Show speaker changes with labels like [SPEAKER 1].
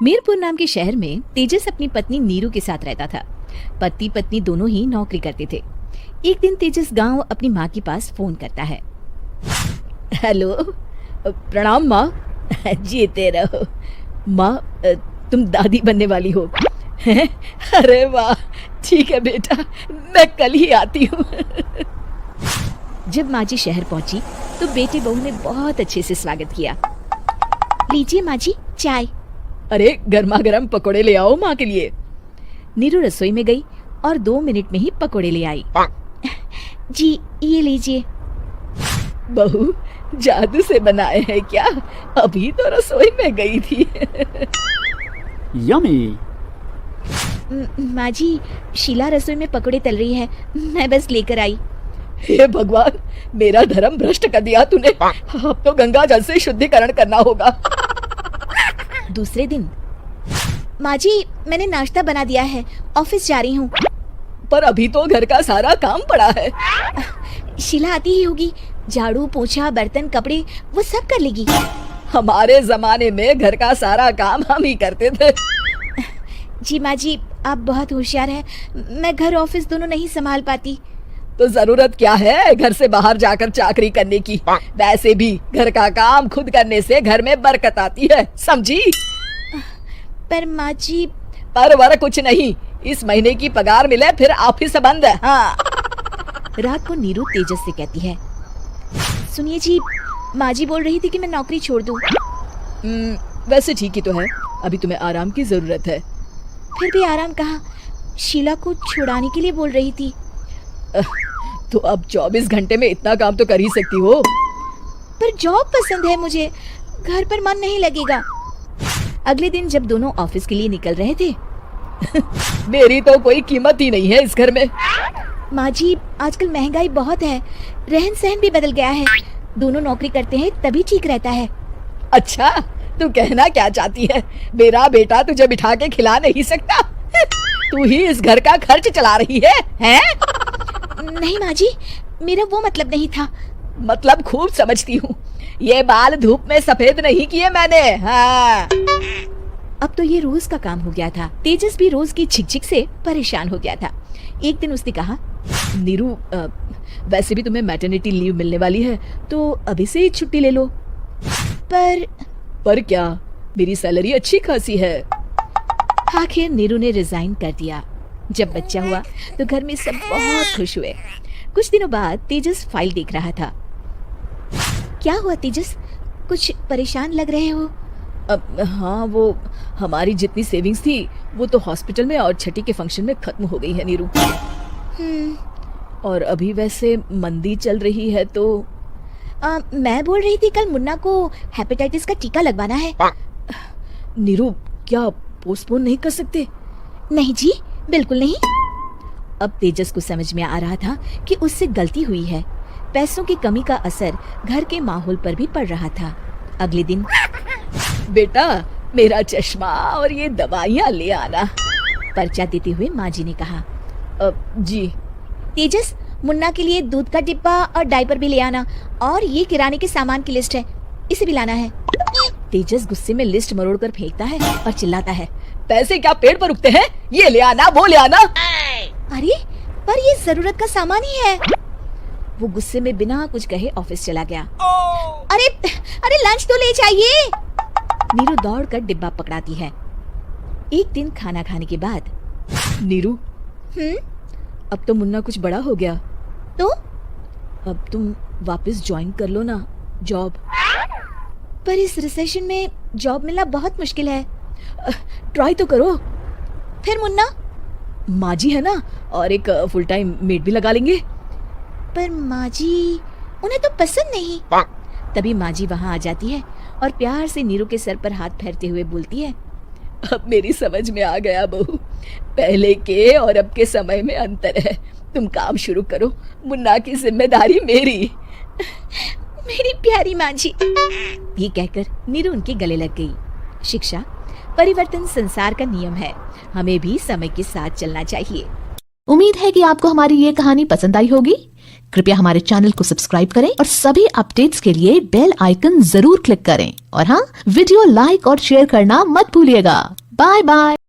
[SPEAKER 1] मीरपुर नाम के शहर में तेजस अपनी पत्नी नीरू के साथ रहता था। पति पत्नी दोनों ही नौकरी करते थे। एक दिन तेजस गांव अपनी माँ के पास फोन करता है। हेलो, प्रणाम माँ। जीते रहो माँ, तुम दादी बनने वाली हो। अरे वाह, ठीक है बेटा, मैं कल ही आती हूँ। जब माँ जी शहर पहुंची तो बेटे बहू ने बहुत अच्छे से स्वागत किया। लीजिए माँ जी चाय। अरे गर्मा गर्म पकोड़े ले आओ माँ के लिए। नीरू रसोई में गई और 2 मिनट में ही पकोड़े ले आई। जी ये लीजिए। बहू जादू से बनाए हैं क्या? अभी तो रसोई में गई थी।
[SPEAKER 2] यम्मी।
[SPEAKER 1] माँ जी, शीला रसोई में पकोड़े तल रही है, मैं बस लेकर आई।
[SPEAKER 3] हे भगवान, मेरा धर्म भ्रष्ट कर दिया तूने। अब तो गंगा जल से शुद्धिकरण करना होगा।
[SPEAKER 1] दूसरे दिन, माँ जी मैंने नाश्ता बना दिया है, ऑफिस जा रही हूँ।
[SPEAKER 3] पर अभी तो घर का सारा काम पड़ा है।
[SPEAKER 1] शीला आती ही होगी, झाड़ू पोछा बर्तन कपड़े वो सब कर लेगी।
[SPEAKER 3] हमारे जमाने में घर का सारा काम हम ही करते थे।
[SPEAKER 1] जी माँ जी, आप बहुत होशियार हैं, मैं घर ऑफिस दोनों नहीं संभाल पाती।
[SPEAKER 3] तो जरूरत क्या है घर से बाहर जाकर चाकरी करने की? वैसे भी घर का काम खुद करने से घर में बरकत आती है, समझी?
[SPEAKER 1] पर माँ जी।
[SPEAKER 3] पर वर कुछ नहीं, इस महीने की पगार मिले फिर ऑफिस बंद है। हाँ।
[SPEAKER 1] रात को नीरू तेजस से कहती है, सुनिए जी, माँ जी बोल रही थी कि मैं नौकरी छोड़ दूं।
[SPEAKER 3] वैसे ठीक ही तो है, अभी तुम्हें आराम की जरूरत है।
[SPEAKER 1] फिर भी आराम कहाँ, शीला को छुड़ाने के लिए बोल रही थी।
[SPEAKER 3] तो अब 24 घंटे में इतना काम तो कर ही सकती हो।
[SPEAKER 1] पर जॉब पसंद है मुझे, घर पर मन नहीं लगेगा। अगले दिन जब दोनों ऑफिस के लिए निकल रहे थे।
[SPEAKER 3] मेरी तो कोई कीमत ही नहीं है इस घर में।
[SPEAKER 1] माँ जी, आजकल महंगाई बहुत है, रहन सहन भी बदल गया है, दोनों नौकरी करते हैं तभी ठीक रहता है।
[SPEAKER 3] अच्छा, तू कहना क्या चाहती है? मेरा बेटा तुझे बिठा के खिला नहीं सकता? तू ही इस घर का खर्च चला रही है, हैं?
[SPEAKER 1] नहीं माँ जी, मेरा वो मतलब नहीं था।
[SPEAKER 3] मतलब खूब समझती हूँ, ये बाल धूप में सफेद नहीं किए मैंने। हाँ।
[SPEAKER 1] अब तो ये रोज का काम हो गया था। तेजस भी रोज की झिकझिक से परेशान हो गया था। एक दिन उसने कहा,
[SPEAKER 3] नीरू, वैसे भी तुम्हें मैटरनिटी लीव मिलने वाली है, तो अभी से ही छुट्टी ले लो। पर क्या, मेरी सैलरी अच्छी खासी है।
[SPEAKER 1] आखिर नीरू ने रिजाइन कर दिया। जब बच्चा हुआ तो घर में सब बहुत खुश हुए। कुछ दिनों बाद तेजस फाइल देख रहा था। क्या हुआ तेजस, कुछ परेशान लग रहे हो?
[SPEAKER 3] हाँ, वो हमारी जितनी सेविंग्स थी वो तो हॉस्पिटल में और छठी के फंक्शन में खत्म हो गई है नीरू। और अभी वैसे मंदी चल रही है तो
[SPEAKER 1] मैं बोल रही थी कल मुन्ना को हेपेटाइटिस का टीका लगवाना है।
[SPEAKER 3] नीरू, क्या पोस्टपोन नहीं कर सकते?
[SPEAKER 1] नहीं जी, बिल्कुल नहीं। अब तेजस को समझ में आ रहा था कि उससे गलती हुई है। पैसों की कमी का असर घर के माहौल पर भी पड़ रहा था। अगले दिन,
[SPEAKER 3] बेटा मेरा चश्मा और ये दवाइयाँ ले आना,
[SPEAKER 1] पर्चा देते हुए माँ जी ने कहा।
[SPEAKER 3] जी।
[SPEAKER 1] तेजस, मुन्ना के लिए दूध का डिब्बा और डायपर भी ले आना, और ये किराने के सामान की लिस्ट है, इसे भी लाना है। तेजस गुस्से में लिस्ट मरोड़कर फेंकता है और चिल्लाता है,
[SPEAKER 3] पैसे क्या पेड़ पर उगते हैं? ये ले आना, वो ले आना।
[SPEAKER 1] अरे पर ये जरूरत का सामान ही है। वो गुस्से में बिना कुछ कहे ऑफिस चला गया। अरे लंच तो ले जाइए। नीरू दौड़कर डिब्बा पकड़ाती है। एक दिन खाना खाने के बाद,
[SPEAKER 3] नीरू, अब तो मुन्ना कुछ बड़ा हो गया,
[SPEAKER 1] तो
[SPEAKER 3] अब तुम वापस ज्वाइन कर लो ना जॉब।
[SPEAKER 1] पर इस रिसेशन में जॉब मिलना बहुत मुश्किल है।
[SPEAKER 3] ट्राई तो करो।
[SPEAKER 1] फिर मुन्ना?
[SPEAKER 3] माँ जी है ना, और एक फुल टाइम मेड भी लगा लेंगे।
[SPEAKER 1] पर माँ जी, उन्हें तो पसंद नहीं। तभी माँ जी वहाँ आ जाती है और प्यार से नीरू के सर पर हाथ फेरते हुए बोलती है,
[SPEAKER 3] अब मेरी समझ में आ गया बहू, पहले के और अब के समय में अंतर है। तुम काम शुरू करो, मुन्ना की जिम्मेदारी मेरी।
[SPEAKER 1] मेरी प्यारी माँ जी। ये कहकर नीरू उनके गले लग गई। शिक्षा, परिवर्तन संसार का नियम है, हमें भी समय के साथ चलना चाहिए।
[SPEAKER 4] उम्मीद है कि आपको हमारी ये कहानी पसंद आई होगी।
[SPEAKER 2] कृपया हमारे चैनल को सब्सक्राइब करें और सभी अपडेट्स के लिए बेल आइकन जरूर क्लिक करें और हाँ, वीडियो लाइक और शेयर करना मत भूलिएगा। Bye bye.